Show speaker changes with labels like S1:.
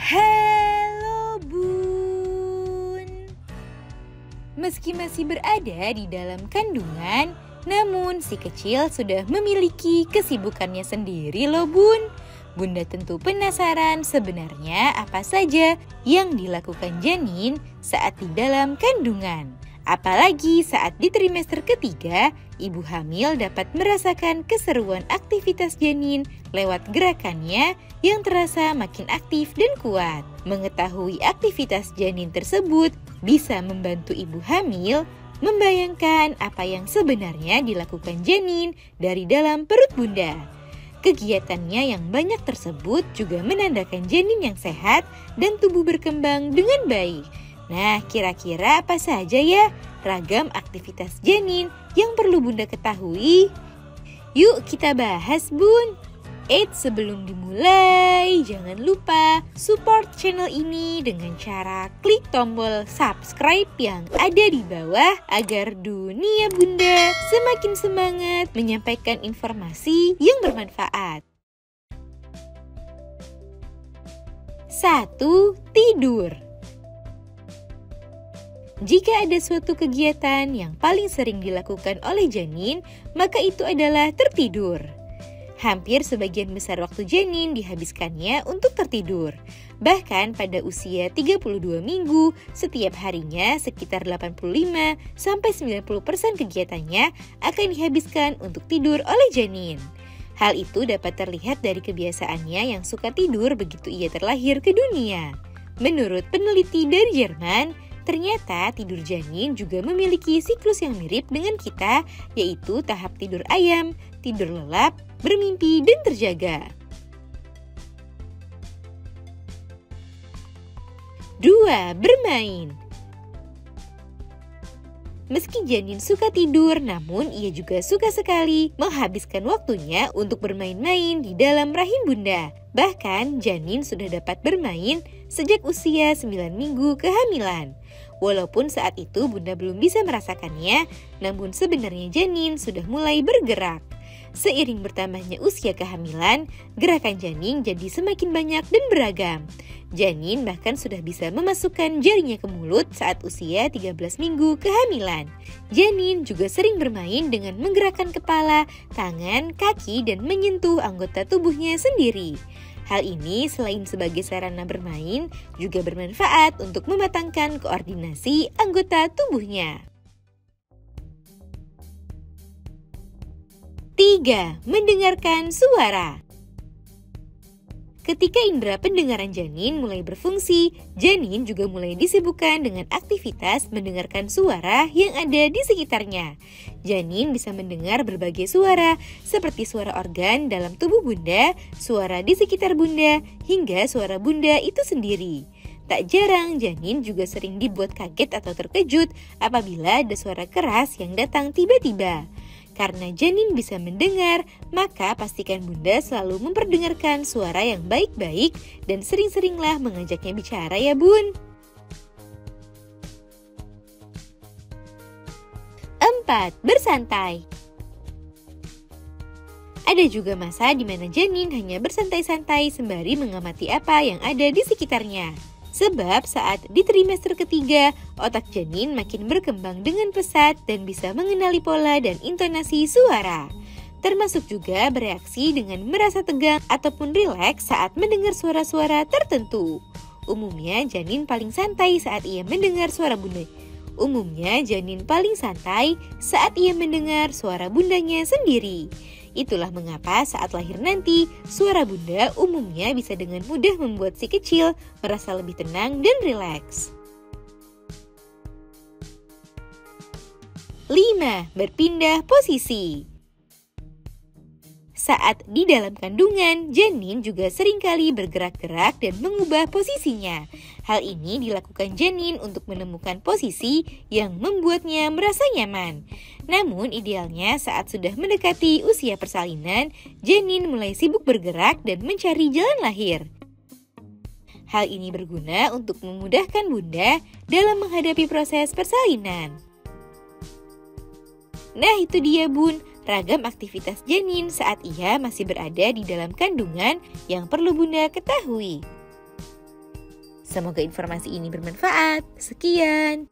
S1: Halo Bun. Meski masih berada di dalam kandungan, namun si kecil sudah memiliki kesibukannya sendiri loh Bun. Bunda tentu penasaran sebenarnya apa saja yang dilakukan janin saat di dalam kandungan. Apalagi saat di trimester ketiga, ibu hamil dapat merasakan keseruan aktivitas janin lewat gerakannya yang terasa makin aktif dan kuat. Mengetahui aktivitas janin tersebut bisa membantu ibu hamil membayangkan apa yang sebenarnya dilakukan janin dari dalam perut bunda. Kegiatannya yang banyak tersebut juga menandakan janin yang sehat dan tubuh berkembang dengan baik. Nah, kira-kira apa saja ya ragam aktivitas janin yang perlu Bunda ketahui? Yuk kita bahas Bun. Sebelum dimulai, jangan lupa support channel ini dengan cara klik tombol subscribe yang ada di bawah agar dunia Bunda semakin semangat menyampaikan informasi yang bermanfaat. 1. Tidur. Jika ada suatu kegiatan yang paling sering dilakukan oleh janin, maka itu adalah tertidur. Hampir sebagian besar waktu janin dihabiskannya untuk tertidur. Bahkan pada usia 32 minggu, setiap harinya sekitar 85-90% kegiatannya akan dihabiskan untuk tidur oleh janin. Hal itu dapat terlihat dari kebiasaannya yang suka tidur begitu ia terlahir ke dunia. Menurut peneliti dari Jerman, ternyata tidur janin juga memiliki siklus yang mirip dengan kita, yaitu tahap tidur ayam, tidur lelap, bermimpi, dan terjaga. 2. Bermain. Meski janin suka tidur, namun ia juga suka sekali menghabiskan waktunya untuk bermain-main di dalam rahim bunda. Bahkan janin sudah dapat bermain sejak usia 9 minggu kehamilan. Walaupun saat itu bunda belum bisa merasakannya, namun sebenarnya janin sudah mulai bergerak. Seiring bertambahnya usia kehamilan, gerakan janin jadi semakin banyak dan beragam. Janin bahkan sudah bisa memasukkan jarinya ke mulut saat usia 13 minggu kehamilan. Janin juga sering bermain dengan menggerakkan kepala, tangan, kaki, dan menyentuh anggota tubuhnya sendiri. Hal ini selain sebagai sarana bermain, juga bermanfaat untuk mematangkan koordinasi anggota tubuhnya. 3. Mendengarkan suara. Ketika indera pendengaran janin mulai berfungsi, janin juga mulai disibukkan dengan aktivitas mendengarkan suara yang ada di sekitarnya. Janin bisa mendengar berbagai suara, seperti suara organ dalam tubuh bunda, suara di sekitar bunda, hingga suara bunda itu sendiri. Tak jarang janin juga sering dibuat kaget atau terkejut apabila ada suara keras yang datang tiba-tiba. Karena janin bisa mendengar, maka pastikan bunda selalu memperdengarkan suara yang baik-baik dan sering-seringlah mengajaknya bicara ya bun. 4. Bersantai. Ada juga masa di mana janin hanya bersantai-santai sembari mengamati apa yang ada di sekitarnya. Sebab saat di trimester ketiga, otak janin makin berkembang dengan pesat dan bisa mengenali pola dan intonasi suara. Termasuk juga bereaksi dengan merasa tegang ataupun rileks saat mendengar suara-suara tertentu. Umumnya janin paling santai saat ia mendengar suara bunda. Bundanya sendiri. Itulah mengapa saat lahir nanti, suara bunda umumnya bisa dengan mudah membuat si kecil merasa lebih tenang dan rileks. 5. Berpindah posisi. Saat di dalam kandungan, janin juga seringkali bergerak-gerak dan mengubah posisinya. Hal ini dilakukan janin untuk menemukan posisi yang membuatnya merasa nyaman. Namun idealnya saat sudah mendekati usia persalinan, janin mulai sibuk bergerak dan mencari jalan lahir. Hal ini berguna untuk memudahkan bunda dalam menghadapi proses persalinan. Nah itu dia bun, ragam aktivitas janin saat ia masih berada di dalam kandungan yang perlu bunda ketahui. Semoga informasi ini bermanfaat. Sekian.